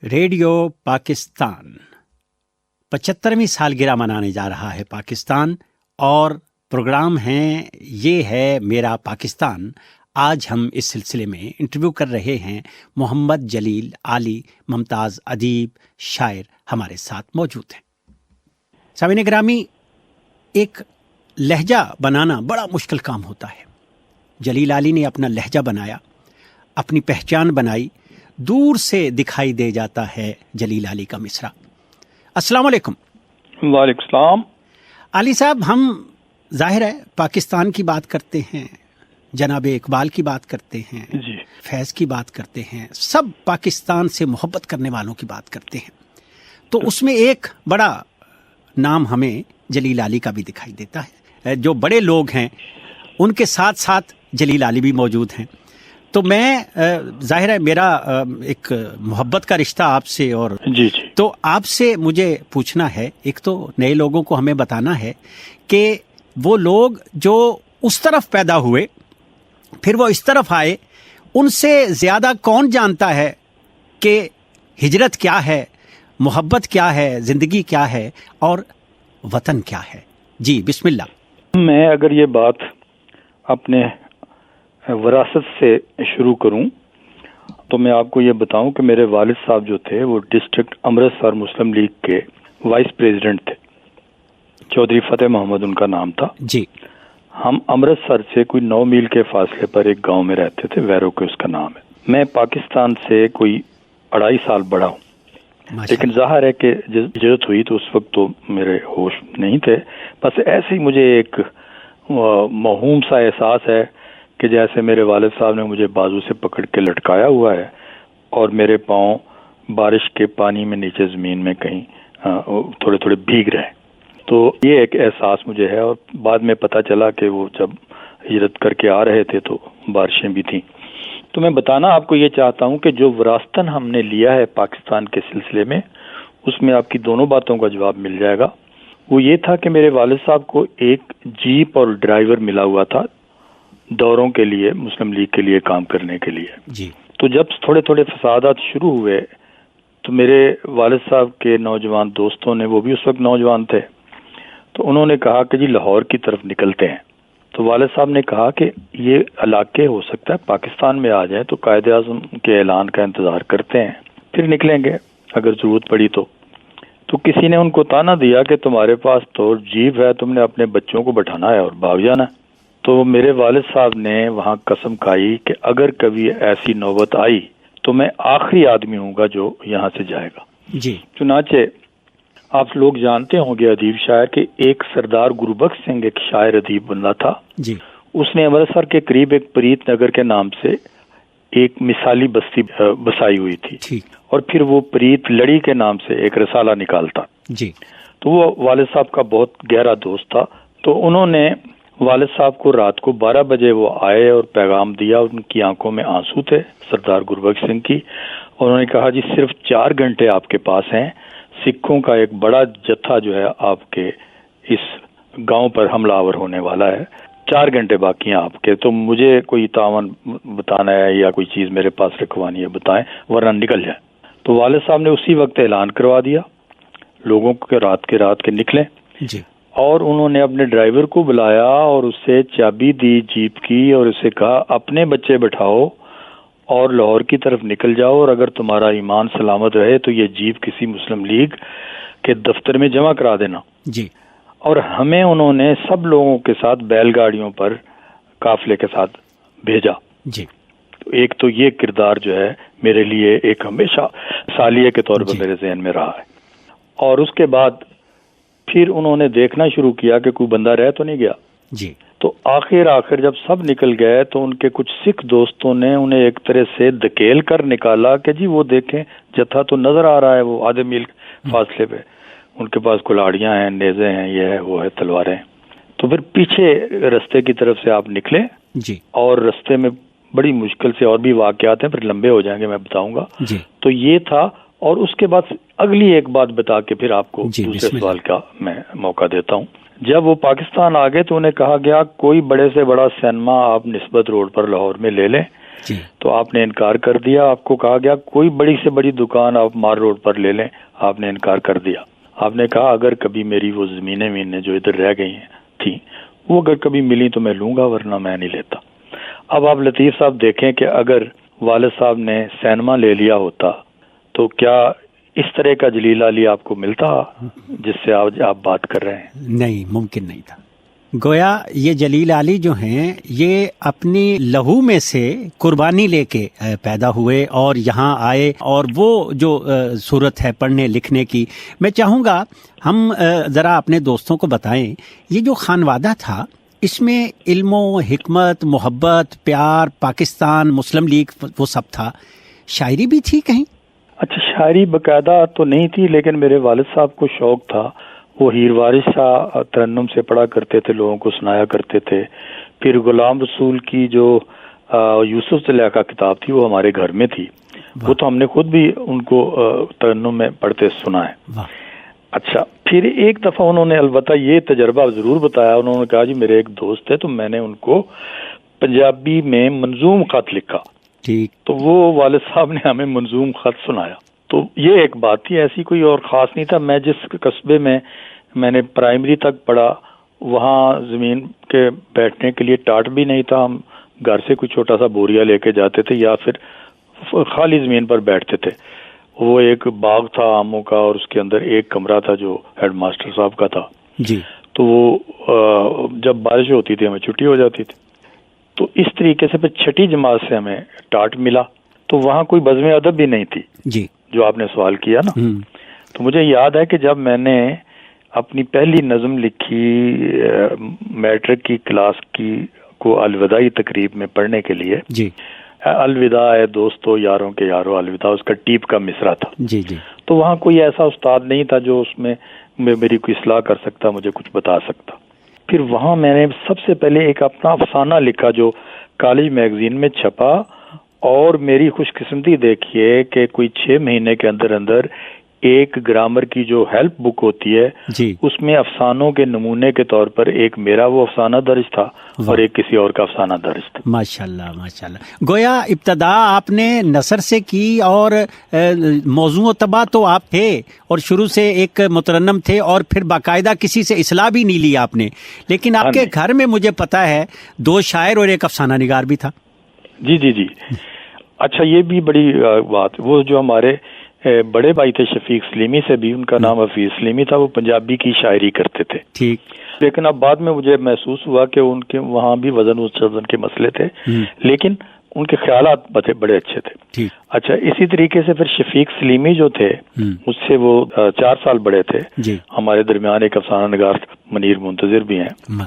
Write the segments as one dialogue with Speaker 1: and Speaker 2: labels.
Speaker 1: Radio Pakistan 75ویں سالگرہ منانے جا رہا ہے پاکستان، اور پروگرام یہ ہے میرا پاکستان۔ آج ہم اس سلسلے میں انٹرویو کر رہے ہیں محمد جلیل عالی، ممتاز ادیب، شاعر ہمارے ساتھ موجود ہیں۔ سامعین گرامی، ایک لہجہ بنانا بڑا مشکل کام ہوتا ہے۔ جلیل عالی نے اپنا لہجہ بنایا، اپنی پہچان بنائی، دور سے دکھائی دے جاتا ہے جلیل عالی کا مصرع۔ السلام علیکم۔
Speaker 2: وعلیکم السلام۔
Speaker 1: علی صاحب، ہم ظاہر ہے پاکستان کی بات کرتے ہیں، جناب اقبال کی بات کرتے ہیں،
Speaker 2: جی،
Speaker 1: فیض کی بات کرتے ہیں، سب پاکستان سے محبت کرنے والوں کی بات کرتے ہیں، تو اس میں ایک بڑا نام ہمیں جلیل عالی کا بھی دکھائی دیتا ہے۔ جو بڑے لوگ ہیں ان کے ساتھ ساتھ جلیل عالی بھی موجود ہیں، تو میں ظاہر ہے میرا ایک محبت کا رشتہ آپ سے، اور
Speaker 2: جی
Speaker 1: تو آپ سے مجھے پوچھنا ہے، ایک تو نئے لوگوں کو ہمیں بتانا ہے کہ وہ لوگ جو اس طرف پیدا ہوئے پھر وہ اس طرف آئے، ان سے زیادہ کون جانتا ہے کہ ہجرت کیا ہے، محبت کیا ہے، زندگی کیا ہے، اور وطن کیا ہے؟ جی بسم اللہ۔
Speaker 2: میں اگر یہ بات اپنے وراثت سے شروع کروں تو میں آپ کو یہ بتاؤں کہ میرے والد صاحب جو تھے وہ ڈسٹرکٹ امرتسر مسلم لیگ کے وائس پریزیڈنٹ تھے۔ چودھری فتح محمد ان کا نام تھا۔
Speaker 1: جی،
Speaker 2: ہم امرتسر سے کوئی 9 میل کے فاصلے پر ایک گاؤں میں رہتے تھے، ویرو کے اس کا نام ہے۔ میں پاکستان سے کوئی 2.5 سال بڑا ہوں، لیکن ظاہر ہے کہ ہجرت ہوئی تو اس وقت تو میرے ہوش نہیں تھے۔ بس ایسے ہی مجھے ایک موہوم سا احساس ہے کہ جیسے میرے والد صاحب نے مجھے بازو سے پکڑ کے لٹکایا ہوا ہے اور میرے پاؤں بارش کے پانی میں نیچے زمین میں کہیں تھوڑے تھوڑے بھیگ رہے۔ تو یہ ایک احساس مجھے ہے، اور بعد میں پتہ چلا کہ وہ جب ہجرت کر کے آ رہے تھے تو بارشیں بھی تھیں۔ تو میں بتانا آپ کو یہ چاہتا ہوں کہ جو وراثتاً ہم نے لیا ہے پاکستان کے سلسلے میں، اس میں آپ کی دونوں باتوں کا جواب مل جائے گا۔ وہ یہ تھا کہ میرے والد صاحب کو ایک جیپ اور ڈرائیور ملا ہوا تھا دوروں کے لیے، مسلم لیگ کے لیے کام کرنے کے لیے۔
Speaker 1: جی،
Speaker 2: تو جب تھوڑے تھوڑے فسادات شروع ہوئے تو میرے والد صاحب کے نوجوان دوستوں نے، وہ بھی اس وقت نوجوان تھے، تو انہوں نے کہا کہ جی لاہور کی طرف نکلتے ہیں۔ تو والد صاحب نے کہا کہ یہ علاقے ہو سکتا ہے پاکستان میں آ جائیں تو قائد اعظم کے اعلان کا انتظار کرتے ہیں، پھر نکلیں گے اگر ضرورت پڑی تو کسی نے ان کو تانا دیا کہ تمہارے پاس تو جیپ ہے، تم نے اپنے بچوں کو بٹھانا ہے اور بھاگ جانا ہے۔ تو میرے والد صاحب نے وہاں قسم کھائی کہ اگر کبھی ایسی نوبت آئی تو میں آخری آدمی ہوں گا جو یہاں سے جائے گا۔
Speaker 1: جی،
Speaker 2: چنانچہ آپ لوگ جانتے ہوں گے ادیب شاعر کہ ایک سردار گربخش سنگھ ایک شاعر ادیب بندہ تھا۔
Speaker 1: جی،
Speaker 2: اس نے امرتسر کے قریب ایک پریت نگر کے نام سے ایک مثالی بستی بسائی ہوئی تھی،
Speaker 1: ٹھیک،
Speaker 2: اور پھر وہ پریت لڑی کے نام سے ایک رسالہ نکالتا۔
Speaker 1: جی،
Speaker 2: تو وہ والد صاحب کا بہت گہرا دوست تھا۔ تو انہوں نے والد صاحب کو رات کو 12 بجے وہ آئے اور پیغام دیا، ان کی آنکھوں میں آنسو تھے سردار گربخش سنگھ کی، اور انہوں نے کہا جی صرف 4 گھنٹے آپ کے پاس ہیں، سکھوں کا ایک بڑا جتھا جو ہے آپ کے اس گاؤں پر حملہ آور ہونے والا ہے، 4 گھنٹے باقی ہیں آپ کے، تو مجھے کوئی تعاون بتانا ہے یا کوئی چیز میرے پاس رکھوانی ہے بتائیں ورنہ نکل جائیں۔ تو والد صاحب نے اسی وقت اعلان کروا دیا لوگوں کو رات کے نکلیں،
Speaker 1: جی،
Speaker 2: اور انہوں نے اپنے ڈرائیور کو بلایا اور اسے چابی دی جیپ کی، اور اسے کہا اپنے بچے بٹھاؤ اور لاہور کی طرف نکل جاؤ، اور اگر تمہارا ایمان سلامت رہے تو یہ جیپ کسی مسلم لیگ کے دفتر میں جمع کرا دینا۔
Speaker 1: جی،
Speaker 2: اور ہمیں انہوں نے سب لوگوں کے ساتھ بیل گاڑیوں پر قافلے کے ساتھ بھیجا۔
Speaker 1: جی،
Speaker 2: ایک تو یہ کردار جو ہے میرے لیے ایک ہمیشہ سالیہ کے طور پر میرے ذہن میں رہا ہے۔ اور اس کے بعد پھر انہوں نے دیکھنا شروع کیا کہ کوئی بندہ رہ تو نہیں گیا۔
Speaker 1: جی،
Speaker 2: تو آخر جب سب نکل گئے تو ان کے کچھ سکھ دوستوں نے انہیں ایک طرح سے دھکیل کر نکالا کہ جی وہ دیکھیں جتھا تو نظر آ رہا ہے، وہ آدھے میل فاصلے پہ، ان کے پاس کلاڑیاں ہیں، نیزے ہیں، یہ ہے وہ ہے، تلواریں۔ تو پھر پیچھے رستے کی طرف سے آپ نکلے،
Speaker 1: جی،
Speaker 2: اور رستے میں بڑی مشکل سے اور بھی واقعات ہیں، پھر لمبے ہو جائیں گے میں بتاؤں گا۔
Speaker 1: جی،
Speaker 2: تو یہ تھا، اور اس کے بعد اگلی ایک بات بتا کے پھر آپ کو دوسرے سوال کا میں موقع دیتا ہوں۔ جب وہ پاکستان آ گئے تو انہیں کہا گیا کوئی بڑے سے بڑا سینما آپ نسبت روڈ پر لاہور میں لے لیں،
Speaker 1: جی.
Speaker 2: تو آپ نے انکار کر دیا. آپ کو کہا گیا کوئی بڑی سے بڑی دکان آپ مار روڈ پر لے لیں, آپ نے انکار کر دیا. آپ نے کہا اگر کبھی میری وہ زمینیں جو ادھر رہ گئی ہیں تھیں وہ اگر کبھی ملی تو میں لوں گا, ورنہ میں نہیں لیتا. اب آپ لطیف صاحب دیکھیں کہ اگر والد صاحب نے سینما لے لیا ہوتا تو کیا اس طرح کا جلیل علی آپ کو ملتا جس سے آج آپ بات کر رہے ہیں؟
Speaker 1: نہیں, ممکن نہیں تھا. گویا یہ جلیل علی جو ہیں یہ اپنی لہو میں سے قربانی لے کے پیدا ہوئے اور یہاں آئے, اور وہ جو صورت ہے پڑھنے لکھنے کی, میں چاہوں گا ہم ذرا اپنے دوستوں کو بتائیں یہ جو خانوادہ تھا اس میں علم و حکمت, محبت, پیار, پاکستان, مسلم لیگ وہ سب تھا. شاعری بھی تھی کہیں؟
Speaker 2: اچھا, شاعری باقاعدہ تو نہیں تھی, لیکن میرے والد صاحب کو شوق تھا. وہ ہیر وارث شاہ ترنم سے پڑھا کرتے تھے, لوگوں کو سنایا کرتے تھے. پھر غلام رسول کی جو یوسف زلیخا کتاب تھی وہ ہمارے گھر میں تھی, وہ تو ہم نے خود بھی ان کو ترنم میں پڑھتے سنا ہے. اچھا, پھر ایک دفعہ انہوں نے البتہ یہ تجربہ ضرور بتایا. انہوں نے کہا جی میرے ایک دوست ہے, تو میں نے ان کو پنجابی میں منظوم خط لکھا.
Speaker 1: ٹھیک.
Speaker 2: تو وہ والد صاحب نے ہمیں منظوم خط سنایا. تو یہ ایک بات تھی, ایسی کوئی اور خاص نہیں تھا. میں جس قصبے میں نے پرائمری تک پڑھا وہاں زمین کے بیٹھنے کے لیے ٹاٹ بھی نہیں تھا. ہم گھر سے کوئی چھوٹا سا بوریا لے کے جاتے تھے یا پھر خالی زمین پر بیٹھتے تھے. وہ ایک باغ تھا آموں کا, اور اس کے اندر ایک کمرہ تھا جو ہیڈ ماسٹر صاحب کا تھا.
Speaker 1: جی.
Speaker 2: تو وہ جب بارش ہوتی تھی ہمیں چھٹی ہو جاتی تھی. تو اس طریقے سے پھر چھٹی جماعت سے ہمیں ٹاٹ ملا. تو وہاں کوئی بزم ادب بھی نہیں تھی.
Speaker 1: جی.
Speaker 2: جو آپ نے سوال کیا نا, تو مجھے یاد ہے کہ جب میں نے اپنی پہلی نظم لکھی میٹرک کی کلاس کی کو الوداعی تقریب میں پڑھنے کے لیے,
Speaker 1: جی,
Speaker 2: الوداع ہے دوستو یاروں کے یارو الوداع, اس کا ٹیپ کا مصرع تھا.
Speaker 1: جی جی.
Speaker 2: تو وہاں کوئی ایسا استاد نہیں تھا جو اس میں میری کوئی اصلاح کر سکتا, مجھے کچھ بتا سکتا. پھر وہاں میں نے سب سے پہلے ایک اپنا افسانہ لکھا جو کالج میگزین میں چھپا, اور میری خوش قسمتی دیکھیے کہ کوئی 6 مہینے کے اندر ایک گرامر کی جو ہیلپ بک ہوتی ہے,
Speaker 1: جی,
Speaker 2: اس میں افسانوں کے نمونے کے طور پر ایک میرا وہ افسانہ درج تھا اور ایک کسی اور کا افسانہ درج تھا.
Speaker 1: ماشاءاللہ ماشاءاللہ. گویا ابتدا آپ نے نثر سے کی, اور موضوع و طبع تو آپ تھے اور شروع سے ایک مترنم تھے, اور پھر باقاعدہ کسی سے اصلاح بھی نہیں لی آپ نے, لیکن آپ کے گھر میں مجھے پتا ہے 2 شاعر اور ایک افسانہ نگار بھی تھا.
Speaker 2: جی جی جی. اچھا, یہ بھی بڑی بات, وہ جو ہمارے بڑے بھائی تھے شفیق سلیمی سے بھی, ان کا نام حفیظ سلیمی تھا, وہ پنجابی کی شاعری کرتے تھے.
Speaker 1: ٹھیک.
Speaker 2: لیکن اب بعد میں مجھے محسوس ہوا کہ ان کے وہاں بھی وزن کے مسئلے تھے, لیکن ان کے خیالات بڑے اچھے تھے.
Speaker 1: ٹھیک.
Speaker 2: اچھا, اسی طریقے سے پھر شفیق سلیمی جو تھے مجھ سے وہ 4 سال بڑے تھے.
Speaker 1: جی.
Speaker 2: ہمارے درمیان ایک افسانہ نگار منیر منتظر بھی ہیں.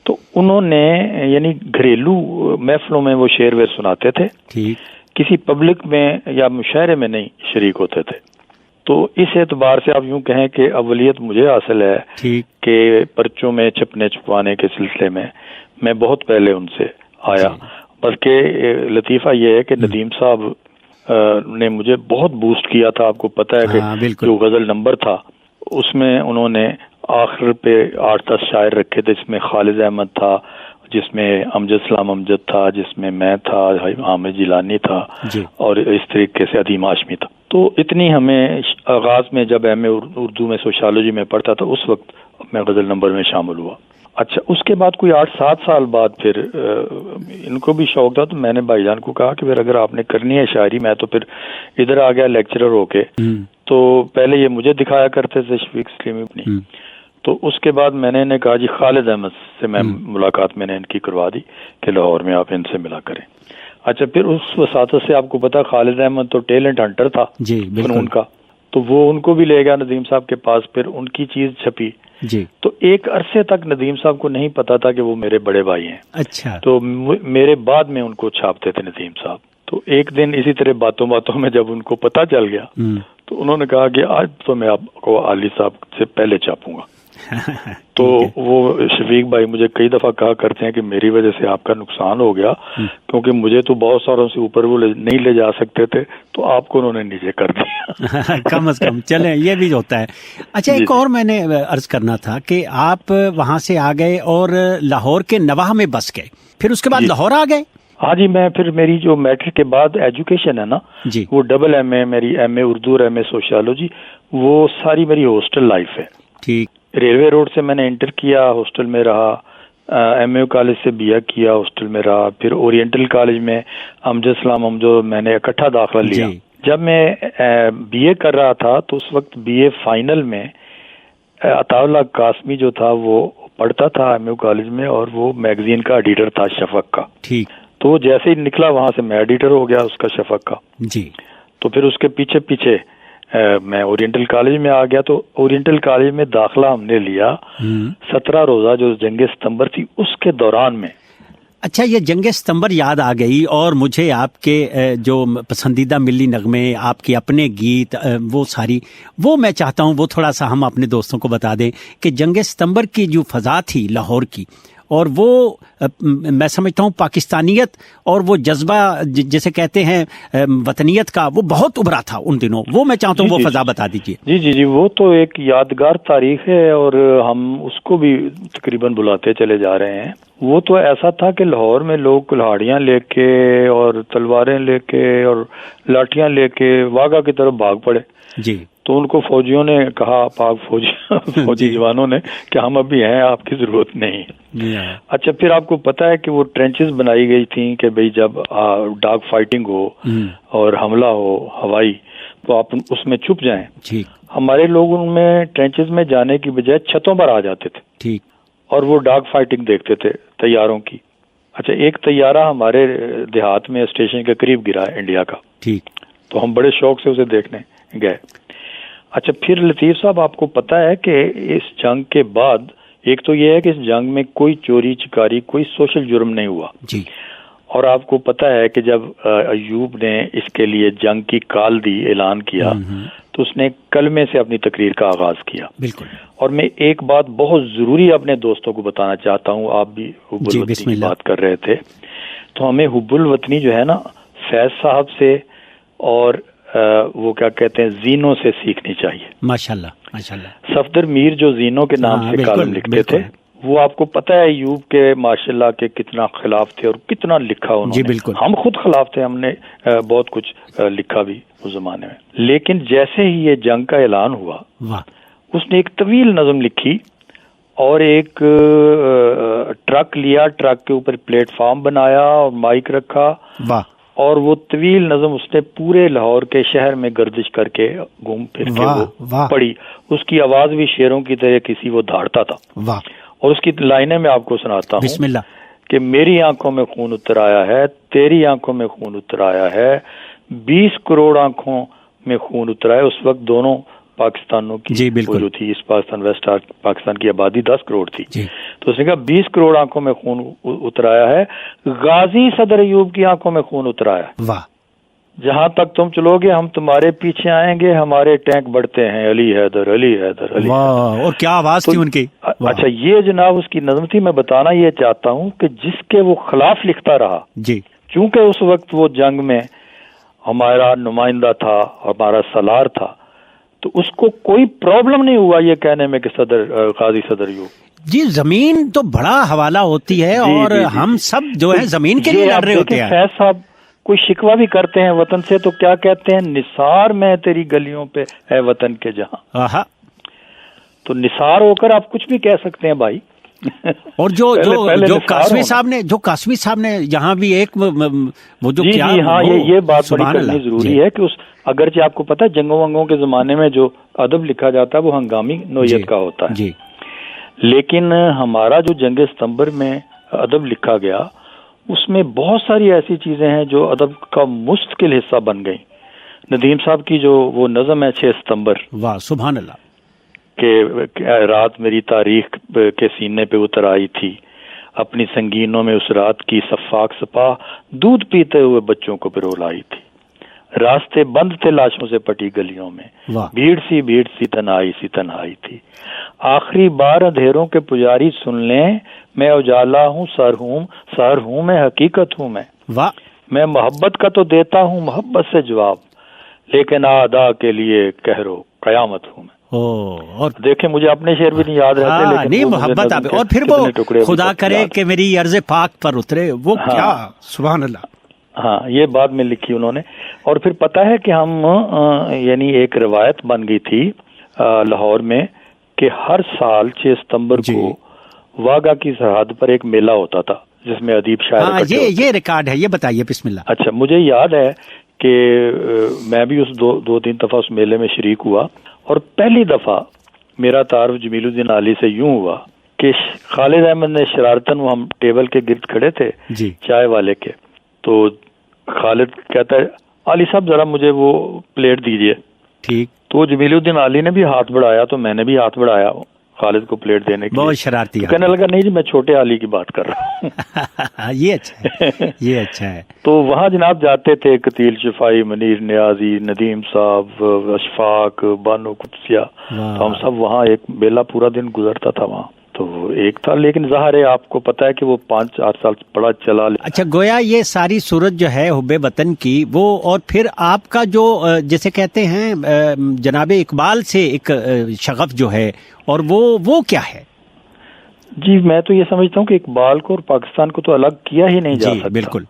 Speaker 2: تو انہوں نے یعنی گھریلو محفلوں میں وہ شعر ویر سناتے تھے.
Speaker 1: ٹھیک.
Speaker 2: کسی پبلک میں یا مشاعرے میں نہیں شریک ہوتے تھے. تو اس اعتبار سے آپ یوں کہیں کہ اولیت مجھے حاصل ہے.
Speaker 1: ٹھیک.
Speaker 2: کہ پرچوں میں چھپنے چھپوانے کے سلسلے میں بہت پہلے ان سے آیا. بلکہ لطیفہ یہ ہے کہ ندیم صاحب نے مجھے بہت بوسٹ کیا تھا. آپ کو پتہ ہے کہ جو غزل نمبر تھا اس میں انہوں نے آخر پہ 8-10 شاعر رکھے تھے, جس میں خالد احمد تھا, جس میں امجد سلام امجد تھا, جس میں میں تھا, حامد جیلانی تھا, اور اس طریقے سے عدیم ہاشمی تھا. تو اتنی ہمیں آغاز میں جب ایم اے اردو میں سوشالوجی میں پڑھتا تھا اس وقت میں غزل نمبر میں شامل ہوا. اچھا, اس کے بعد کوئی 8-7 سال بعد پھر ان کو بھی شوق تھا, تو میں نے بھائی جان کو کہا کہ پھر اگر آپ نے کرنی ہے شاعری, میں تو پھر ادھر آ گیا لیکچرر ہو کے. تو پہلے یہ مجھے دکھایا کرتے تھے شفیق سلیمی اپنی. تو اس کے بعد میں نے کہا جی خالد احمد سے میں ملاقات میں نے ان کی کروا دی کہ لاہور میں آپ ان سے ملا کریں. اچھا, پھر اس وساطت سے آپ کو پتا خالد احمد تو ٹیلنٹ ہنٹر تھا فنون کا, تو وہ ان کو بھی لے گیا ندیم صاحب کے پاس, پھر ان کی چیز چھپی.
Speaker 1: جی.
Speaker 2: تو ایک عرصے تک ندیم صاحب کو نہیں پتا تھا کہ وہ میرے بڑے بھائی ہیں.
Speaker 1: اچھا.
Speaker 2: تو میرے بعد میں ان کو چھاپتے تھے ندیم صاحب. تو ایک دن اسی طرح باتوں میں جب ان کو پتا چل گیا تو انہوں نے کہا کہ آج تو میں آپ کو علی صاحب سے پہلے چھاپوں گا. تو وہ شفیق بھائی مجھے کئی دفعہ کہا کرتے ہیں کہ میری وجہ سے آپ کا نقصان ہو گیا, کیونکہ مجھے تو بہت ساروں سے اوپر وہ نہیں لے جا سکتے تھے, تو آپ کو انہوں نے نیچے کر دیا.
Speaker 1: کم از کم چلیں, یہ بھی ہوتا ہے. اچھا, ایک اور میں نے عرض کرنا تھا کہ آپ وہاں سے آ گئے اور لاہور کے نواح میں بس گئے, پھر اس کے بعد لاہور آ گئے.
Speaker 2: ہاں جی، میں پھر میری جو میٹرک کے بعد ایجوکیشن ہے نا
Speaker 1: جی
Speaker 2: وہ ڈبل ایم اے، میری ایم اے اردو اور ایم اے سوشیالوجی، وہ ساری میری ہاسٹل لائف ہے.
Speaker 1: ٹھیک.
Speaker 2: ریلوے روڈ سے میں نے انٹر کیا، ہاسٹل میں رہا. ایم اے کالج سے بی اے کیا، ہاسٹل میں رہا. پھر اورینٹل کالج میں امجد اسلام امجد میں نے اکٹھا داخلہ لیا. جب میں بی اے کر رہا تھا تو اس وقت بی اے فائنل میں عطا اللہ قاسمی جو تھا وہ پڑھتا تھا ایم اے کالج میں، اور وہ میگزین کا ایڈیٹر تھا شفق کا.
Speaker 1: ٹھیک.
Speaker 2: تو جیسے ہی نکلا وہاں سے میں ایڈیٹر ہو گیا اس کا، شفق کا.
Speaker 1: جی.
Speaker 2: تو پھر اس کے پیچھے پیچھے میں اورینٹل کالج میں آ گیا. تو اورینٹل کالج میں داخلہ ہم نے لیا 17 روزہ جو جنگ ستمبر تھی اس کے دوران میں.
Speaker 1: اچھا، یہ جنگ ستمبر یاد آ گئی، اور مجھے آپ کے جو پسندیدہ ملی نغمے، آپ کے اپنے گیت، وہ ساری، وہ میں چاہتا ہوں وہ تھوڑا سا ہم اپنے دوستوں کو بتا دیں کہ جنگ ستمبر کی جو فضا تھی لاہور کی، اور وہ میں سمجھتا ہوں پاکستانیت اور وہ جذبہ جسے کہتے ہیں وطنیت کا، وہ بہت ابھرا تھا ان دنوں. وہ میں چاہتا ہوں وہ فضا بتا دیجیے.
Speaker 2: جی، وہ تو ایک یادگار تاریخ ہے، اور ہم اس کو بھی تقریباً بلاتے چلے جا رہے ہیں. وہ تو ایسا تھا کہ لاہور میں لوگ کلہاڑیاں لے کے اور تلواریں لے کے اور لاٹیاں لے کے واگا کی طرف بھاگ پڑے.
Speaker 1: جی.
Speaker 2: تو ان کو فوجیوں نے کہا، پاک فوجی جوانوں نے، کہ ہم ابھی ہیں، آپ کی ضرورت نہیں. اچھا، پھر آپ کو پتا ہے کہ وہ ٹرینچز بنائی گئی تھیں کہ بھئی جب ڈاگ فائٹنگ ہو اور حملہ ہو ہوائی تو آپ اس میں چھپ جائیں. ہمارے لوگ ان میں ٹرینچز میں جانے کی بجائے چھتوں پر آ جاتے تھے. ٹھیک. اور وہ ڈاگ فائٹنگ دیکھتے تھے طیاروں کی. اچھا، ایک طیارہ ہمارے دیہات میں اسٹیشن کے قریب گرا ہے انڈیا کا. ٹھیک. تو ہم بڑے شوق سے اسے دیکھنے گئے. اچھا، پھر لطیف صاحب آپ کو پتا ہے کہ اس جنگ کے بعد ایک تو یہ ہے کہ اس جنگ میں کوئی چوری چکاری، کوئی سوشل جرم نہیں ہوا. جی. اور آپ کو پتا ہے کہ جب ایوب نے اس کے لیے جنگ کی کال دی، اعلان کیا، تو اس نے کلمے سے اپنی تقریر کا آغاز کیا. بالکل. اور میں ایک بات بہت ضروری اپنے دوستوں کو بتانا چاہتا ہوں. آپ بھی حب الوطنی کی بات کر رہے تھے، تو ہمیں حب الوطنی جو ہے نا فیض صاحب سے اور وہ کیا کہتے ہیں زینوں سے سیکھنی چاہیے. ماشاءاللہ ماشاءاللہ. صفدر میر جو زینوں کے نام سے کالم لکھتے تھے، وہ آپ کو پتہ ہے ایوب کے ماشاءاللہ کے کتنا خلاف تھے اور کتنا لکھا انہوں نے. جی بالکل. ہم خود خلاف تھے، ہم نے بہت کچھ لکھا بھی اس زمانے میں. لیکن جیسے ہی یہ جنگ کا اعلان ہوا، اس نے ایک طویل نظم لکھی اور ایک ٹرک لیا، ٹرک کے اوپر پلیٹ فارم بنایا اور مائک رکھا. اور وہ طویل نظم اس نے پورے لاہور کے شہر میں گردش کر کے گھوم پھر کے وہ پڑھی. اس کی آواز بھی شیروں کی طرح کسی وہ دھاڑتا تھا. اور اس کی لائنیں میں آپ کو سناتا ہوں. بسم اللہ. کہ میری آنکھوں میں خون اتر آیا ہے، تیری آنکھوں میں خون اتر آیا ہے، 20 کروڑ آنکھوں میں خون اتر آیا. اس وقت دونوں پاکستانوں کی جو تھی، اس پاکستان ویسٹ پاکستان کی آبادی 10 کروڑ تھی. تو اس نے کہا 20 کروڑ آنکھوں میں خون اتر آیا ہے، غازی صدر ایوب کی آنکھوں میں خون اتر آیا. واہ. جہاں تک تم چلو گے ہم تمہارے پیچھے آئیں گے، ہمارے ٹینک بڑھتے ہیں، علی حیدر علی حیدر علی. واہ. اور کیا آواز تھی ان کی. اچھا، یہ جناب اس کی نظم تھی. میں بتانا یہ چاہتا ہوں کہ جس کے وہ خلاف لکھتا رہا، جی، چونکہ اس وقت وہ جنگ میں ہمارا نمائندہ تھا، ہمارا سالار تھا، تو اس کو کوئی پرابلم نہیں ہوا یہ کہنے میں کہ غازی صدر ایوب. جی، زمین تو بڑا حوالہ ہوتی ہے. اور ہم سب جو ہے زمین کے لیے لڑ رہے ہوتے ہیں. فیض صاحب کوئی شکوہ بھی کرتے ہیں وطن سے تو کیا کہتے ہیں؟ نثار میں تیری گلیوں پہ ہے وطن کے جہاں. تو نثار ہو کر آپ کچھ بھی کہہ سکتے ہیں بھائی. اور جو قاسمی صاحب نے یہاں بھی ایک وہ جو کیا. ہاں، یہ بات بڑی کرنی ضروری ہے کہ اس اگرچہ آپ کو پتہ ہے جنگوں ونگوں کے زمانے میں جو ادب لکھا جاتا ہے وہ ہنگامی نوعیت کا ہوتا ہے. لیکن ہمارا جو جنگ ستمبر میں ادب لکھا گیا، اس میں بہت ساری ایسی چیزیں ہیں جو ادب کا مستقل حصہ بن گئیں. ندیم صاحب کی جو وہ نظم ہے 6 ستمبر، واہ سبحان اللہ، کہ رات میری تاریخ کے سینے پہ اتر آئی تھی، اپنی سنگینوں میں اس رات کی صفاق سپاہ، دودھ پیتے ہوئے بچوں کو پرو لائی تھی. راستے بند تھے لاشوں سے پٹی گلیوں میں، بھیڑ سی تنہائی تھی. آخری بار اندھیروں کے پجاری سن لیں، میں اجالا ہوں، سر ہوں میں، حقیقت ہوں میں محبت کا تو دیتا ہوں محبت سے جواب، لیکن اعداء کے لیے کہرو قیامت ہوں میں.
Speaker 1: اور
Speaker 2: دیکھیں مجھے اپنے شعر بھی نہیں یاد رہتے، لیکن
Speaker 1: نہیں محبت آپ، اور پھر وہ خدا کرے کہ میری عرض پاک پر اترے، وہ کیا سبحان اللہ.
Speaker 2: ہاں یہ بعد میں لکھی انہوں نے. اور پھر پتہ ہے کہ ہم یعنی ایک روایت بن گئی تھی لاہور میں کہ ہر سال 6 ستمبر کو واگا کی سرحد پر ایک میلہ ہوتا تھا جس میں ادیب شاعر
Speaker 1: یہ ریکارڈ ہے، یہ بتائیے بسم اللہ.
Speaker 2: اچھا مجھے یاد ہے کہ میں بھی اس دو تین دفعہ اس میلے میں شریک ہوا، اور پہلی دفعہ میرا تعارف جمیل الدین علی سے یوں ہوا کہ خالد احمد نے شرارتاً، وہ ہم ٹیبل کے گرد کھڑے تھے چائے والے کے، تو خالد کہتا ہے علی صاحب ذرا مجھے وہ پلیٹ دیجئے. ٹھیک. تو جمیل الدین علی نے بھی ہاتھ بڑھایا تو میں نے بھی ہاتھ بڑھایا خالد کو پلیٹ دینے کی.
Speaker 1: بہت شرارتی.
Speaker 2: کہنے لگا نہیں جی میں چھوٹے علی کی بات کر رہا ہوں.
Speaker 1: یہ اچھا ہے، یہ اچھا ہے.
Speaker 2: تو وہاں جناب جاتے تھے قتیل شفائی، منیر نیازی، ندیم صاحب، اشفاق، بانو قدسیہ، تو ہم سب وہاں ایک بیلا پورا دن گزرتا تھا وہاں. تو ایک تھا، لیکن ظاہر ہے آپ کو پتا ہے کہ وہ 5-8 سال بڑا چلا.
Speaker 1: اچھا گویا یہ ساری صورت جو ہے حب وطن کی وہ، اور پھر آپ کا جو جیسے کہتے ہیں جناب اقبال سے ایک شغف جو ہے، اور وہ کیا ہے؟
Speaker 2: جی میں تو یہ سمجھتا ہوں کہ اقبال کو اور پاکستان کو تو الگ کیا ہی نہیں جا سکتا.
Speaker 1: بالکل.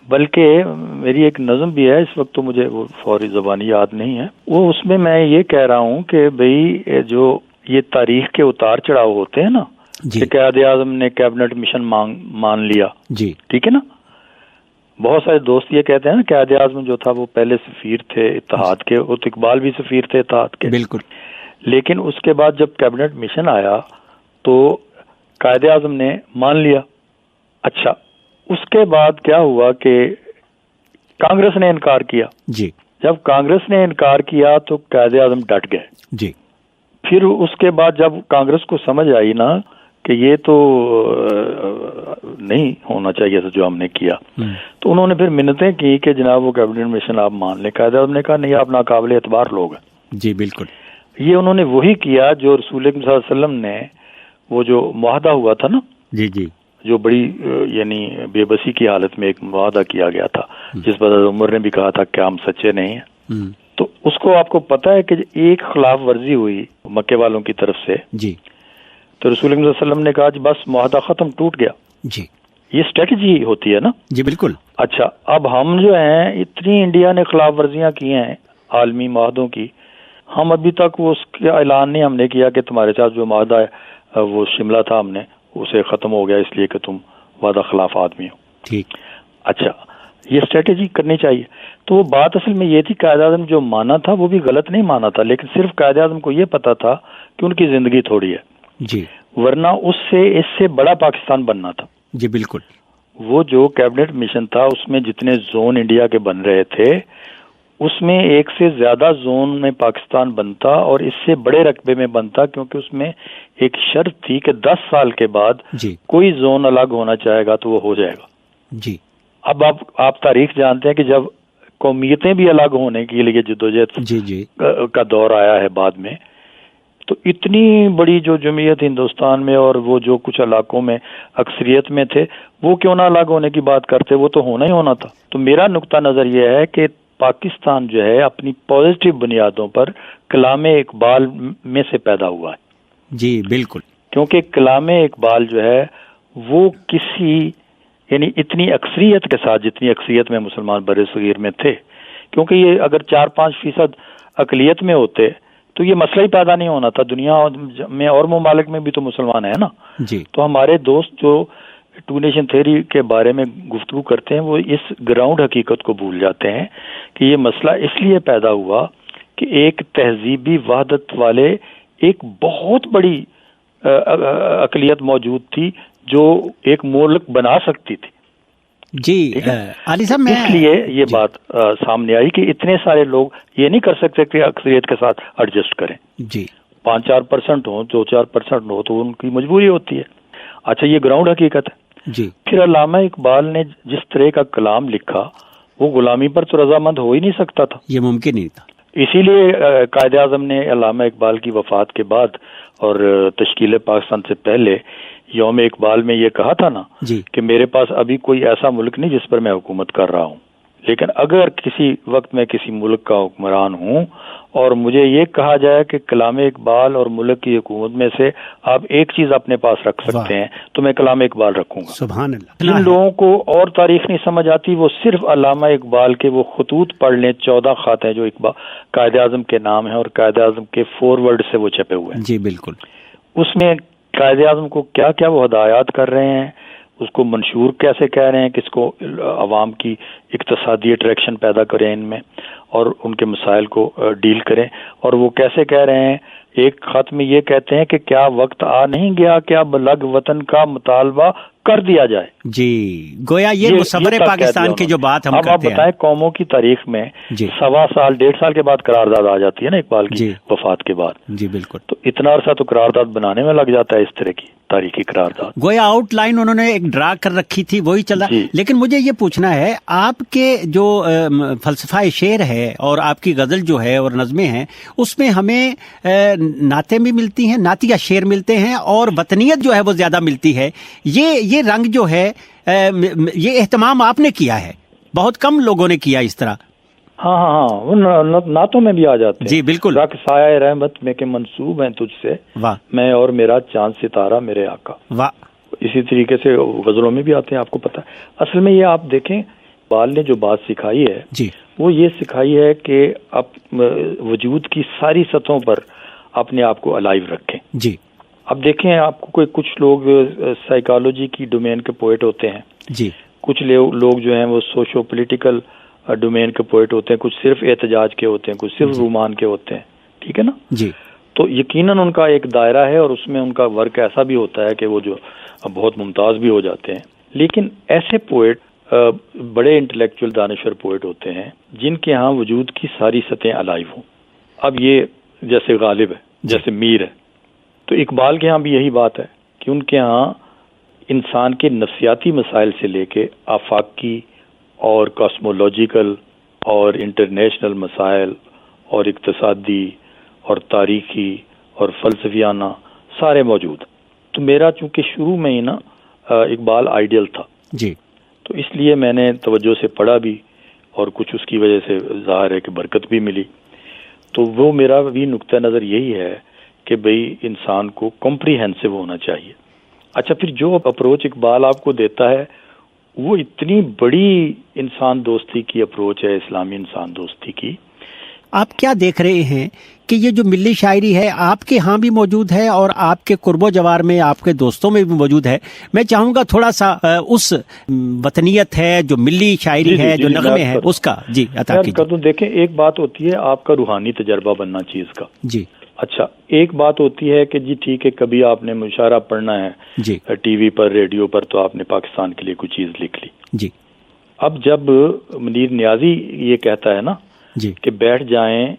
Speaker 2: بلکہ میری ایک نظم بھی ہے، اس وقت تو مجھے وہ فوری زبانی یاد نہیں ہے، وہ اس میں میں یہ کہہ رہا ہوں کہ بھئی جو یہ تاریخ کے اتار چڑھاؤ ہوتے ہیں نا، کہ قائد اعظم نے کیبنٹ مشن مان لیا، ٹھیک ہے نا. بہت سارے دوست یہ کہتے ہیں نا قائد اعظم جو تھا وہ پہلے سفیر تھے اتحاد کے، وہ اقبال بھی سفیر تھے اتحاد کے.
Speaker 1: بالکل.
Speaker 2: لیکن اس کے بعد جب کیبنٹ مشن آیا تو قائد اعظم نے مان لیا. اچھا اس کے بعد کیا ہوا کہ کانگریس نے انکار کیا. جب کانگریس نے انکار کیا تو قائد اعظم ڈٹ گئے. پھر اس کے بعد جب کانگریس کو سمجھ آئی نا کہ یہ تو نہیں ہونا چاہیے تھا جو ہم نے کیا، تو انہوں نے پھر منتیں کی کہ جناب وہ کیبنٹ مشن آپ مان لیں. قائد اعظم نے کہا نہیں آپ ناقابل اعتبار لوگ ہیں.
Speaker 1: جی بالکل.
Speaker 2: یہ انہوں نے وہی کیا جو رسول اکرم صلی اللہ علیہ وسلم نے وہ جو معاہدہ ہوا تھا نا، جو بڑی یعنی بے بسی کی حالت میں ایک معاہدہ کیا گیا تھا، جس پر عمر نے بھی کہا تھا کہ ہم سچے نہیں ہیں. تو اس کو آپ کو پتا ہے کہ ایک خلاف ورزی ہوئی مکے والوں کی طرف سے، تو رسول اکرم صلی اللہ علیہ وسلم نے کہا جی بس معاہدہ ختم، ٹوٹ گیا. یہ اسٹریٹجی ہوتی ہے نا. جی بالکل. اچھا اب ہم جو ہیں اتنی انڈیا نے خلاف ورزیاں کی ہیں عالمی معاہدوں کی، ہم ابھی تک وہ اس کا اعلان نہیں ہم نے کیا کہ تمہارے ساتھ جو معاہدہ ہے وہ شملہ تھا ہم نے اسے ختم ہو گیا اس لیے کہ تم وعدہ خلاف آدمی ہو. ٹھیک. اچھا یہ اسٹریٹجی کرنی چاہیے. تو وہ بات اصل میں یہ تھی قائد اعظم جو مانا تھا وہ بھی غلط نہیں مانا تھا، لیکن صرف قائد اعظم کو یہ پتا تھا کہ ان کی زندگی تھوڑی ہے، ورنہ اس سے بڑا پاکستان بننا تھا. جی بالکل. وہ جو کیبنٹ مشن تھا اس میں جتنے زون انڈیا کے بن رہے تھے اس میں ایک سے زیادہ زون میں پاکستان بنتا اور اس سے بڑے رقبے میں بنتا، کیونکہ اس میں ایک شرط تھی کہ 10 سال کے بعد کوئی زون الگ ہونا چاہے گا تو وہ ہو جائے گا. اب آپ تاریخ جانتے ہیں کہ جب قومیتیں بھی الگ ہونے کے لیے جدوجہد کا دور آیا ہے بعد میں، تو اتنی بڑی جو جمعیت ہندوستان میں اور وہ جو کچھ علاقوں میں اکثریت میں تھے وہ کیوں نہ الگ ہونے کی بات کرتے، وہ تو ہونا ہی ہونا تھا. تو میرا نقطہ نظر یہ ہے کہ پاکستان جو ہے اپنی پازیٹیو بنیادوں پر کلام اقبال میں سے پیدا ہوا ہے. جی بالکل. کیونکہ کلام اقبال جو ہے وہ کسی یعنی اتنی اکثریت کے ساتھ جتنی اکثریت میں مسلمان بر صغیر میں تھے، کیونکہ یہ اگر 4-5% اقلیت میں ہوتے تو یہ مسئلہ ہی پیدا نہیں ہونا تھا. دنیا میں اور ممالک میں بھی تو مسلمان ہیں نا. تو ہمارے دوست جو ٹو نیشن تھیوری کے بارے میں گفتگو کرتے ہیں وہ اس گراؤنڈ حقیقت کو بھول جاتے ہیں کہ یہ مسئلہ اس لیے پیدا ہوا کہ ایک تہذیبی وحدت والے ایک بہت بڑی اقلیت موجود تھی جو ایک ملک بنا سکتی تھی. جی علی صاحب اس لیے یہ بات سامنے آئی کہ اتنے سارے لوگ یہ نہیں کر سکتے کہ اکثریت کے ساتھ ایڈجسٹ کریں. جی 5-4% ہو 2-4% ہو تو ان کی مجبوری ہوتی ہے. اچھا یہ گراؤنڈ حقیقت ہے. جی پھر علامہ اقبال نے جس طرح کا کلام لکھا وہ غلامی پر تو رضامند ہو ہی نہیں سکتا تھا، یہ ممکن نہیں تھا. اسی لیے قائد اعظم نے علامہ اقبال کی وفات کے بعد اور تشکیل پاکستان سے پہلے یوم اقبال میں یہ کہا تھا نا کہ میرے پاس ابھی کوئی ایسا ملک نہیں جس پر میں حکومت کر رہا ہوں. لیکن اگر کسی وقت میں کسی ملک کا حکمران ہوں اور مجھے یہ کہا جائے کہ کلام اقبال اور ملک کی حکومت میں سے آپ ایک چیز اپنے پاس رکھ سکتے ہیں تو میں کلام اقبال رکھوں گا.
Speaker 1: سبحان اللہ.
Speaker 2: جن لوگوں کو اور تاریخ نہیں سمجھ آتی وہ صرف علامہ اقبال کے وہ خطوط پڑھ لیں، 14 خط ہیں جو قائد اعظم کے نام ہیں اور قائد اعظم کے فورورڈ سے وہ چھپے ہوئے ہیں.
Speaker 1: جی بالکل.
Speaker 2: اس میں قائد اعظم کو کیا کیا وہ ہدایات کر رہے ہیں، اس کو منشور کیسے کہہ رہے ہیں، کس کو عوام کی اقتصادی اٹریکشن پیدا کریں ان میں اور ان کے مسائل کو ڈیل کریں، اور وہ کیسے کہہ رہے ہیں. ایک خط میں یہ کہتے ہیں کہ کیا وقت آ نہیں گیا کیا بلغ وطن کا مطالبہ کر دیا جائے.
Speaker 1: جی گویا یہ مصور پاکستان کی جو بات ہم
Speaker 2: اب آپ
Speaker 1: کرتے ہیں.
Speaker 2: بتائیں قوموں کی تاریخ میں
Speaker 1: جی
Speaker 2: 1.25 سال 1.5 سال کے بعد قرارداد آ جاتی ہے نا اقبال کی وفات کے بعد.
Speaker 1: جی بالکل.
Speaker 2: تو اتنا عرصہ تو قرارداد بنانے میں لگ جاتا ہے، اس طرح کی تاریخی قرارداد.
Speaker 1: گویا آؤٹ لائن انہوں نے ایک ڈرا کر رکھی تھی وہی چلا. لیکن مجھے یہ پوچھنا ہے آپ کے جو فلسفہ شعر ہے اور آپ کی غزل جو ہے اور نظمیں ہیں اس میں ہمیں نعتیں بھی ملتی ہیں، نعتیہ شعر ملتے ہیں اور وطنیت جو ہے وہ زیادہ ملتی ہے. یہ رنگ جو ہے یہ اہتمام آپ نے کیا ہے، بہت کم لوگوں نے کیا اس طرح.
Speaker 2: ہاں نعتوں میں بھی آ جاتے ہیں.
Speaker 1: جی بالکل.
Speaker 2: رخ سایہ رحمت میں کے منسوب ہیں تجھ سے،
Speaker 1: واہ،
Speaker 2: میں اور میرا چاند ستارہ میرے آقا.
Speaker 1: واہ.
Speaker 2: اسی طریقے سے غزلوں میں بھی آتے ہیں، آپ کو پتہ ہے. اصل میں یہ آپ دیکھیں اقبال نے جو بات سکھائی ہے
Speaker 1: جی
Speaker 2: وہ یہ سکھائی ہے کہ آپ وجود کی ساری سطحوں پر اپنے آپ کو الائیو رکھیں.
Speaker 1: جی
Speaker 2: اب دیکھیں آپ کو کچھ لوگ سائیکالوجی کی ڈومین کے پوئٹ ہوتے ہیں،
Speaker 1: جی
Speaker 2: کچھ لوگ جو ہیں وہ سوشو پولیٹیکل ڈومین کے پوئٹ ہوتے ہیں، کچھ صرف احتجاج کے ہوتے ہیں، کچھ صرف رومان کے ہوتے ہیں. ٹھیک ہے نا.
Speaker 1: جی
Speaker 2: تو یقیناً ان کا ایک دائرہ ہے اور اس میں ان کا ورک ایسا بھی ہوتا ہے کہ وہ جو بہت ممتاز بھی ہو جاتے ہیں. لیکن ایسے پوئٹ بڑے انٹلیکچوئل دانشور پوئٹ ہوتے ہیں جن کے ہاں وجود کی ساری سطحیں الائیو ہوں. اب یہ جیسے غالب ہے، جیسے میر ہے، تو اقبال کے ہاں بھی یہی بات ہے کہ ان کے ہاں انسان کے نفسیاتی مسائل سے لے کے آفاقی اور کاسمولوجیکل اور انٹرنیشنل مسائل اور اقتصادی اور تاریخی اور فلسفیانہ سارے موجود. تو میرا چونکہ شروع میں ہی نا اقبال آئیڈیل تھا،
Speaker 1: جی
Speaker 2: تو اس لیے میں نے توجہ سے پڑھا بھی اور کچھ اس کی وجہ سے ظاہر ہے کہ برکت بھی ملی. تو وہ میرا بھی نقطہ نظر یہی ہے کہ بھئی انسان کو کمپریہنسو ہونا چاہیے. اچھا پھر جو اپروچ اقبال آپ کو دیتا ہے وہ اتنی بڑی انسان دوستی کی اپروچ ہے، اسلامی انسان دوستی کی.
Speaker 1: آپ کیا دیکھ رہے ہیں کہ یہ جو ملی شاعری ہے آپ کے ہاں بھی موجود ہے اور آپ کے قرب و جوار میں آپ کے دوستوں میں بھی موجود ہے. میں چاہوں گا تھوڑا سا اس وطنیت ہے جو ملی شاعری ہے جو نغمے ہے اس کا جی عطا کیجیے.
Speaker 2: دیکھیں ایک بات ہوتی ہے آپ کا روحانی تجربہ بننا چیز کا.
Speaker 1: جی
Speaker 2: اچھا ایک بات ہوتی ہے کہ جی ٹھیک ہے کبھی آپ نے مشاعرہ پڑھنا ہے
Speaker 1: جی
Speaker 2: ٹی وی پر ریڈیو پر تو آپ نے پاکستان کے لیے کوئی چیز لکھ لی.
Speaker 1: جی
Speaker 2: اب جب منیر نیازی یہ کہتا ہے نا
Speaker 1: جی
Speaker 2: کہ بیٹھ جائیں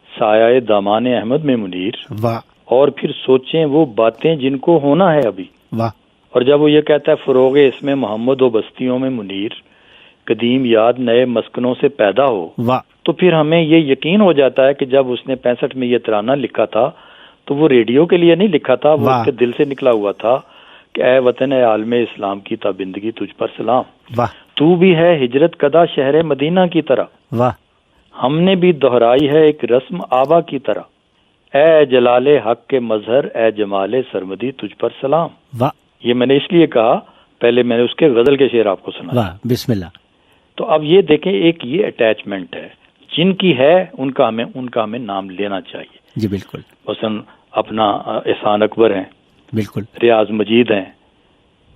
Speaker 2: سایہ دامان احمد میں منیر،
Speaker 1: واہ،
Speaker 2: اور پھر سوچیں وہ باتیں جن کو ہونا ہے ابھی.
Speaker 1: واہ.
Speaker 2: اور جب وہ یہ کہتا ہے فروغ اس میں محمد و بستیوں میں منیر، قدیم یاد نئے مسکنوں سے پیدا ہو،
Speaker 1: واہ.
Speaker 2: تو پھر ہمیں یہ یقین ہو جاتا ہے کہ جب اس نے 65 میں یہ ترانہ لکھا تھا تو وہ ریڈیو کے لیے نہیں لکھا تھا، وہ اس کے دل سے نکلا ہوا تھا کہ اے وطن اے عالم اسلام کی تابندگی تجھ پر سلام،
Speaker 1: واہ.
Speaker 2: تو بھی ہے ہجرت کدا شہر مدینہ کی طرح،
Speaker 1: واہ.
Speaker 2: ہم نے بھی دہرائی ہے ایک رسم آبا کی طرح، اے جلال حق کے مظہر اے جمال سرمدی تجھ پر سلام.
Speaker 1: واہ.
Speaker 2: یہ میں نے اس لیے کہا، پہلے میں نے اس کے غزل کے شعر آپ کو سنا.
Speaker 1: واہ بسم اللہ.
Speaker 2: تو اب یہ دیکھیں ایک یہ اٹیچمنٹ ہے جن کی ہے ان کا ہمیں نام لینا چاہیے.
Speaker 1: جی بالکل.
Speaker 2: مثلا اپنا احسان اکبر ہیں،
Speaker 1: بالکل.
Speaker 2: ریاض مجید ہیں،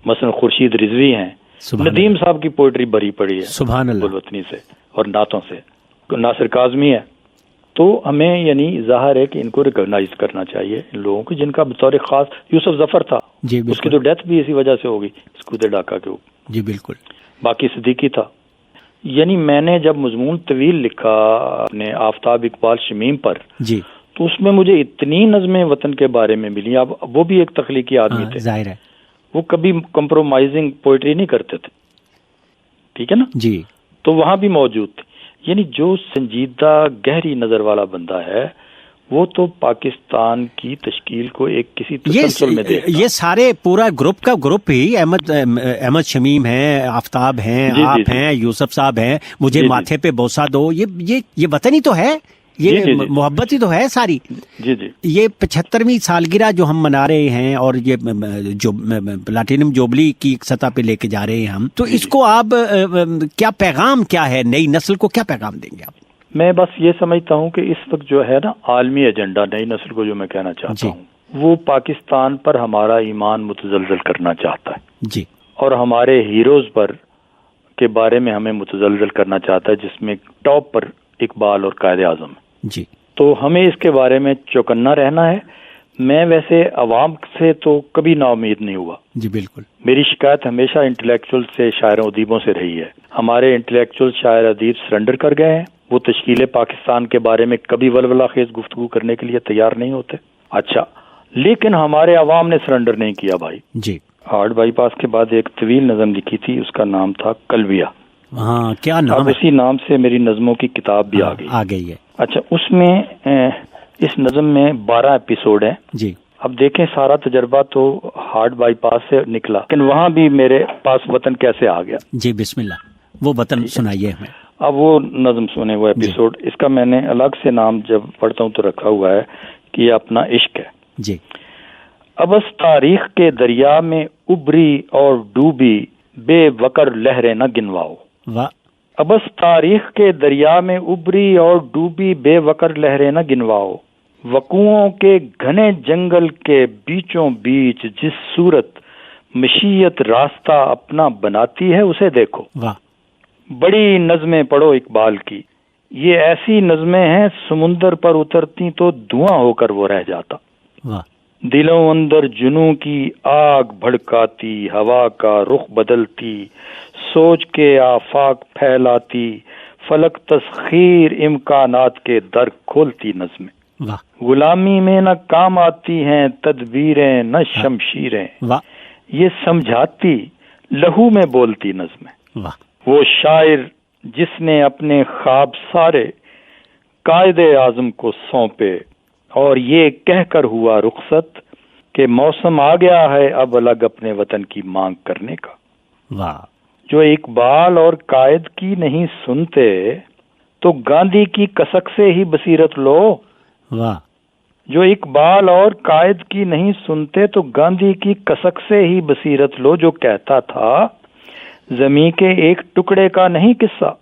Speaker 2: مثلا خورشید رضوی ہیں، ندیم صاحب کی پوئٹری بھری پڑی ہے
Speaker 1: سبحان اللہ
Speaker 2: گلوتنی سے اور نعتوں سے، ناصر کاظمی ہے. تو ہمیں یعنی ظاہر ہے کہ ان کو ریکگنائز کرنا چاہیے ان لوگوں کو جن کا بطور خاص یوسف ظفر تھا،
Speaker 1: جی
Speaker 2: اس کی تو ڈیتھ بھی اسی وجہ سے ہوگی اسکوتے ڈاکا کے اوپر.
Speaker 1: جی بالکل.
Speaker 2: باقی صدیقی تھا. یعنی میں نے جب مضمون طویل لکھا اپنے آفتاب اقبال شمیم پر
Speaker 1: جی
Speaker 2: تو اس میں مجھے اتنی نظمیں وطن کے بارے میں ملی. اب وہ بھی ایک تخلیقی آدمی تھے،
Speaker 1: ظاہر ہے
Speaker 2: وہ کبھی کمپرومائزنگ پوئٹری نہیں کرتے تھے. ٹھیک ہے نا
Speaker 1: جی.
Speaker 2: تو وہاں بھی موجود تھے. یعنی جو سنجیدہ گہری نظر والا بندہ ہے وہ تو پاکستان کی تشکیل کو ایک کسی تسلسل میں دیکھتا.
Speaker 1: یہ سارے پورا گروپ ہی احمد شمیم ہیں، آفتاب ہیں، آپ ہیں، یوسف صاحب ہیں، مجھے ماتھے پہ بوسہ دو، یہ وطن ہی تو ہے، یہ محبت ہی تو ہے ساری. یہ 75ویں سالگرہ جو ہم منا رہے ہیں اور یہ جو پلاٹینم جوبلی کی سطح پہ لے کے جا رہے ہیں ہم، تو اس کو آپ کیا پیغام کیا ہے نئی نسل کو، کیا پیغام دیں گے آپ؟
Speaker 2: میں بس یہ سمجھتا ہوں کہ اس وقت جو ہے نا عالمی ایجنڈا نئی نسل کو جو میں کہنا چاہتا ہوں وہ پاکستان پر ہمارا ایمان متزلزل کرنا چاہتا ہے
Speaker 1: جی، اور
Speaker 2: ہمارے ہیروز پر کے بارے میں ہمیں متزلزل کرنا چاہتا ہے، جس میں ٹاپ پر اقبال اور قائد اعظم
Speaker 1: جی.
Speaker 2: تو ہمیں اس کے بارے میں چوکنا رہنا ہے. میں ویسے عوام سے تو کبھی نا امید نہیں ہوا.
Speaker 1: جی بالکل.
Speaker 2: میری شکایت ہمیشہ انٹلیکچوئل سے، شاعروں ادیبوں سے رہی ہے. ہمارے انٹلیکچوئل شاعر ادیب سرنڈر کر گئے ہیں، وہ تشکیل پاکستان کے بارے میں کبھی ولولہ خیز گفتگو کرنے کے لیے تیار نہیں ہوتے. اچھا، لیکن ہمارے عوام نے سرنڈر نہیں کیا بھائی.
Speaker 1: جی.
Speaker 2: ہارڈ بائی پاس کے بعد ایک طویل نظم لکھی تھی، اس کا نام تھا قلبیہ.
Speaker 1: ہاں، کیا نام ہے؟
Speaker 2: اسی نام سے میری نظموں کی کتاب بھی آ گئی ہے. اچھا، اس میں اس نظم میں 12 ایپیسوڈ ہیں.
Speaker 1: جی.
Speaker 2: اب دیکھیں، سارا تجربہ تو ہارڈ بائی پاس سے نکلا، لیکن وہاں بھی میرے پاس وطن کیسے آ گیا.
Speaker 1: جی بسم اللہ، وہ وطن سنائیے ہمیں.
Speaker 2: اب وہ نظم سنے، وہ ایپیسوڈ. اس کا میں نے الگ سے نام جب پڑھتا ہوں تو رکھا ہوا ہے کہ یہ اپنا عشق ہے.
Speaker 1: جی.
Speaker 2: ابس تاریخ کے دریا میں ابری اور ڈوبی بے وقر لہریں نہ گنواؤ.
Speaker 1: واہ.
Speaker 2: ابس تاریخ کے دریا میں ابری اور ڈوبی بے وقر لہریں نہ گنواؤ. وقوعوں کے گھنے جنگل کے بیچوں بیچ جس صورت مشیت راستہ اپنا بناتی ہے اسے دیکھو.
Speaker 1: واہ.
Speaker 2: بڑی نظمیں پڑھو اقبال کی، یہ ایسی نظمیں ہیں سمندر پر اترتی تو دھواں ہو کر وہ رہ جاتا.
Speaker 1: واہ.
Speaker 2: دلوں اندر جنوں کی آگ بھڑکاتی، ہوا کا رخ بدلتی، سوچ کے آفاق پھیلاتی، فلک تسخیر امکانات کے در کھولتی نظمیں.
Speaker 1: واہ.
Speaker 2: غلامی میں نہ کام آتی ہیں تدبیریں نہ شمشیریں.
Speaker 1: واہ.
Speaker 2: یہ سمجھاتی لہو میں بولتی نظمیں.
Speaker 1: واہ.
Speaker 2: وہ شاعر جس نے اپنے خواب سارے قائد اعظم کو سونپے اور یہ کہہ کر ہوا رخصت کہ موسم آ گیا ہے اب الگ اپنے وطن کی مانگ کرنے کا.
Speaker 1: واہ.
Speaker 2: جو اقبال اور قائد کی نہیں سنتے تو گاندھی کی کسک سے ہی بصیرت لو.
Speaker 1: واہ.
Speaker 2: جو اقبال اور قائد کی نہیں سنتے تو گاندھی کی کسک سے ہی بصیرت لو، جو کہتا تھا زمین کے ایک ٹکڑے کا نہیں قصہ،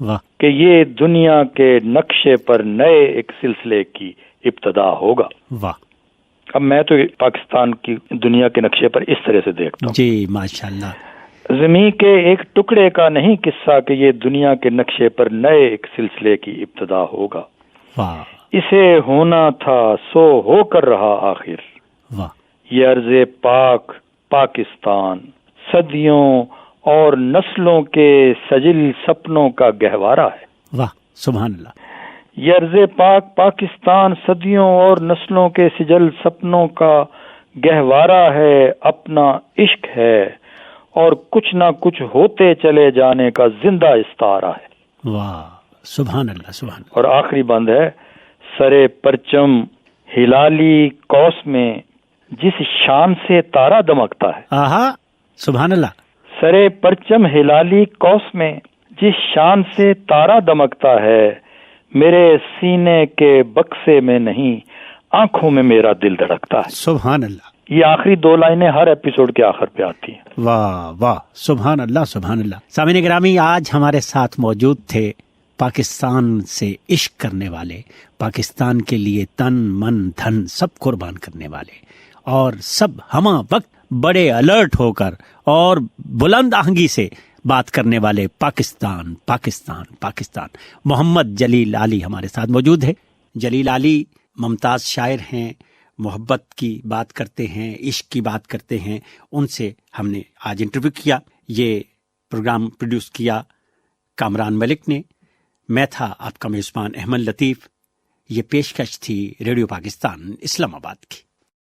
Speaker 1: واہ.
Speaker 2: کہ یہ دنیا کے نقشے پر نئے ایک سلسلے کی ابتدا ہوگا.
Speaker 1: واہ.
Speaker 2: اب میں تو پاکستان کی دنیا کے نقشے پر اس طرح سے دیکھتا ہوں.
Speaker 1: جی ماشاءاللہ.
Speaker 2: زمین کے ایک ٹکڑے کا نہیں قصہ کہ یہ دنیا کے نقشے پر نئے ایک سلسلے کی ابتدا ہوگا.
Speaker 1: واہ.
Speaker 2: اسے ہونا تھا سو ہو کر رہا آخر.
Speaker 1: واہ.
Speaker 2: یہ عرض پاک پاکستان صدیوں اور نسلوں کے سجل سپنوں کا گہوارہ ہے.
Speaker 1: واہ سبحان اللہ.
Speaker 2: یہ عرض پاک پاکستان صدیوں اور نسلوں کے سجل سپنوں کا گہوارہ ہے، اپنا عشق ہے اور کچھ نہ کچھ ہوتے چلے جانے کا زندہ استعارہ ہے.
Speaker 1: واہ سبحان اللہ سبحان اللہ.
Speaker 2: اور آخری بند ہے، سرے پرچم ہلالی قوس میں جس شان سے تارا دمکتا ہے.
Speaker 1: آہا سبحان اللہ.
Speaker 2: سرے پرچم ہلالی قوس میں جس شان سے تارا دمکتا ہے، میرے سینے کے بکسے میں نہیں آنکھوں میں میرا دل دھڑکتا ہے.
Speaker 1: سبحان اللہ.
Speaker 2: یہ آخری 2 لائنیں ہر ایپیسوڈ کے آخر پہ آتی ہیں.
Speaker 1: واہ واہ سبحان اللہ سبحان اللہ. سامعین گرامی، آج ہمارے ساتھ موجود تھے پاکستان سے عشق کرنے والے، پاکستان کے لیے تن من دھن سب قربان کرنے والے، اور سب ہمہ وقت بڑے الرٹ ہو کر اور بلند آہنگی سے بات کرنے والے پاکستان پاکستان پاکستان. محمد جلیل علی ہمارے ساتھ موجود ہے. جلیل علی ممتاز شاعر ہیں، محبت کی بات کرتے ہیں، عشق کی بات کرتے ہیں. ان سے ہم نے آج انٹرویو کیا. یہ پروگرام پروڈیوس کیا کامران ملک نے. میں تھا آپ کا میزبان احمد لطیف. یہ پیشکش تھی ریڈیو پاکستان اسلام آباد کی.